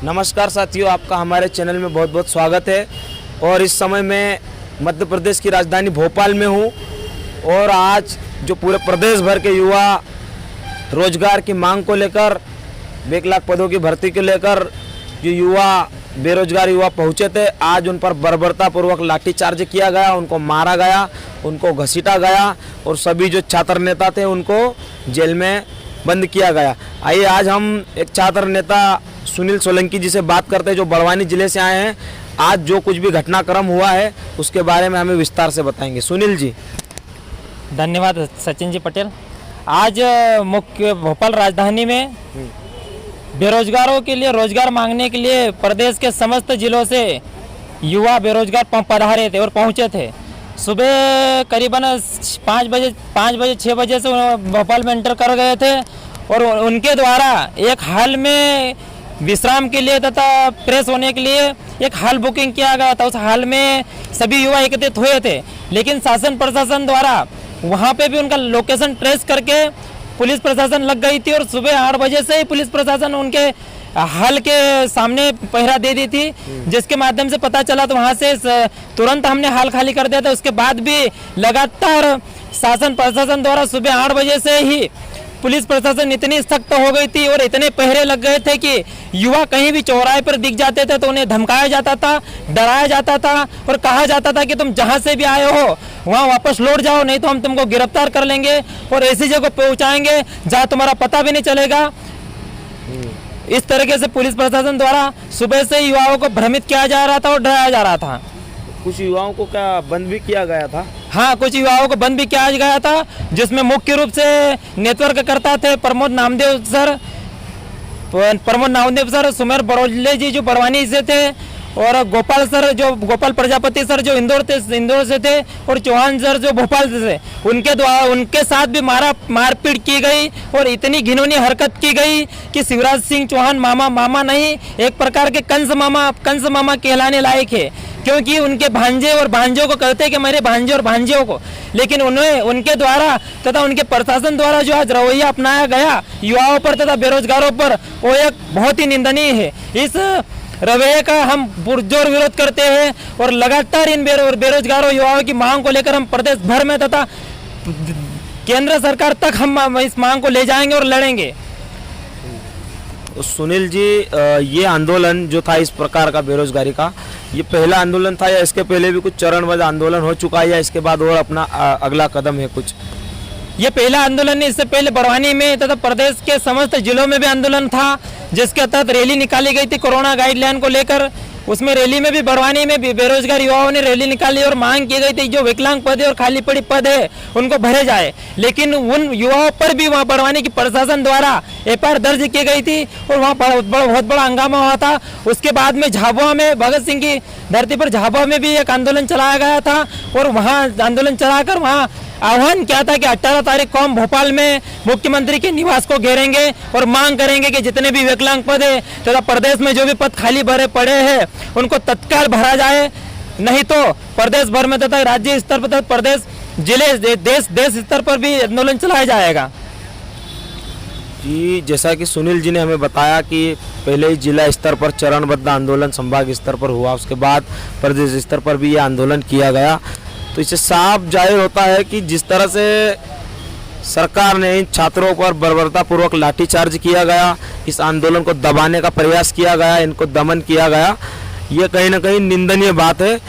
नमस्कार साथियों, आपका हमारे चैनल में बहुत बहुत स्वागत है। और इस समय मैं मध्य प्रदेश की राजधानी भोपाल में हूँ और आज जो पूरे प्रदेश भर के युवा रोजगार की मांग को लेकर 1 लाख पदों की भर्ती को लेकर जो युवा बेरोजगार युवा पहुँचे थे, आज उन पर बर्बरतापूर्वक लाठीचार्ज किया गया, उनको मारा गया, उनको घसीटा गया और सभी जो छात्र नेता थे उनको जेल में बंद किया गया। आइए आज हम एक छात्र नेता सुनील सोलंकी जी से बात करते हैं, जो बड़वानी जिले से आए हैं। आज जो कुछ भी घटनाक्रम हुआ है उसके बारे में हमें विस्तार से बताएंगे। सुनील जी। धन्यवाद सचिन जी पटेल। आज मुख्य भोपाल राजधानी में बेरोजगारों के लिए रोजगार मांगने के लिए प्रदेश के समस्त जिलों से युवा बेरोजगार पधारे थे और पहुंचे थे। सुबह करीबन 5 बजे 6 बजे से भोपाल में एंटर कर गए थे और उनके द्वारा एक हाल में विश्राम के लिए तथा फ्रेश होने के लिए एक हाल बुकिंग किया गया था। उस हाल में सभी युवा एकत्रित हुए थे, लेकिन शासन प्रशासन द्वारा वहां पे भी उनका लोकेशन ट्रेस करके पुलिस प्रशासन लग गई थी और सुबह 8 बजे से ही पुलिस प्रशासन उनके हाल के सामने पहरा दे दी थी, जिसके माध्यम से पता चला तो वहां से तुरंत हमने हाल खाली कर दिया था। उसके बाद भी लगातार शासन प्रशासन द्वारा सुबह 8 बजे से ही पुलिस प्रशासन इतनी सख्त हो गई थी और इतने पहरे लग गए थे कि युवा कहीं भी चौराहे पर दिख जाते थे तो उन्हें धमकाया जाता था, डराया जाता था और कहा जाता था कि तुम जहां से भी आए हो वहां वापस लौट जाओ, नहीं तो हम तुमको गिरफ्तार कर लेंगे और ऐसी जगह पहुंचाएंगे जहां तुम्हारा पता भी नहीं चलेगा। इस तरीके से पुलिस प्रशासन द्वारा सुबह से युवाओं को भ्रमित किया जा रहा था और डराया जा रहा था। कुछ युवाओं को क्या बंद भी किया गया था? हाँ, कुछ युवाओं को बंद भी किया गया था, जिसमें मुख्य रूप से नेटवर्क करता थे प्रमोद नामदेव सर, सुमेर बरोले जी जो बड़वानी से थे और गोपाल प्रजापति सर जो इंदौर से थे और चौहान सर जो भोपाल से थे। उनके साथ भी मारपीट की गई और इतनी घिनौनी हरकत की गई कि शिवराज सिंह चौहान मामा नहीं, एक प्रकार के कंस मामा कहलाने लायक है, क्योंकि उनके भांजे और भांजों को कहते हैं कि मेरे भांजे और भांजियों को। लेकिन उनके द्वारा तथा उनके प्रशासन द्वारा जो आज रवैया अपनाया गया युवाओं पर तथा बेरोजगारों पर, वो एक बहुत ही निंदनीय है। इस रवैये का हम पुरजोर विरोध करते हैं और लगातार इन बेरोजगारों युवाओं की मांग को लेकर हम प्रदेश भर में तथा केंद्र सरकार तक हम इस मांग को ले जाएंगे और लड़ेंगे। सुनील जी, ये आंदोलन जो था इस प्रकार का बेरोजगारी का, ये पहला आंदोलन था या इसके पहले भी कुछ चरणबद्ध आंदोलन हो चुका है या इसके बाद और अपना अगला कदम है कुछ? ये पहला आंदोलन है। इससे पहले बड़वानी में तथा प्रदेश के समस्त जिलों में भी आंदोलन था, जिसके तहत रैली निकाली गई थी कोरोना गाइडलाइन को लेकर। उसमें रैली में भी बड़वानी में भी बेरोजगार युवाओं ने रैली निकाली और मांग की गई थी जो विकलांग पद है और खाली पड़ी पद है उनको भरे जाए। लेकिन उन युवाओं पर भी वहाँ बड़वानी की प्रशासन द्वारा FIR दर्ज की गई थी और वहाँ बहुत बड़ा हंगामा हुआ था। उसके बाद में झाबुआ में भगत सिंह की धरती पर झाबुआ में भी एक आंदोलन चलाया गया था और वहाँ आंदोलन चलाकर वहाँ आह्वान किया था कि 18 तारीख को हम भोपाल में मुख्यमंत्री के निवास को घेरेंगे और मांग करेंगे कि जितने भी विकलांग पद है तथा प्रदेश में जो भी पद खाली भरे पड़े हैं उनको तत्काल भरा जाए, नहीं तो प्रदेश भर में तथा राज्य स्तर पर, प्रदेश जिले देश स्तर पर भी आंदोलन चलाया जाएगा। जी, जैसा कि सुनील जी ने हमें बताया कि पहले ही जिला स्तर पर चरणबद्ध आंदोलन संभाग स्तर पर हुआ, उसके बाद प्रदेश स्तर पर भी ये आंदोलन किया गया। तो इससे साफ जाहिर होता है कि जिस तरह से सरकार ने इन छात्रों पर बर्बरतापूर्वक लाठीचार्ज किया गया, इस आंदोलन को दबाने का प्रयास किया गया, इनको दमन किया गया, ये कहीं ना कहीं निंदनीय बात है।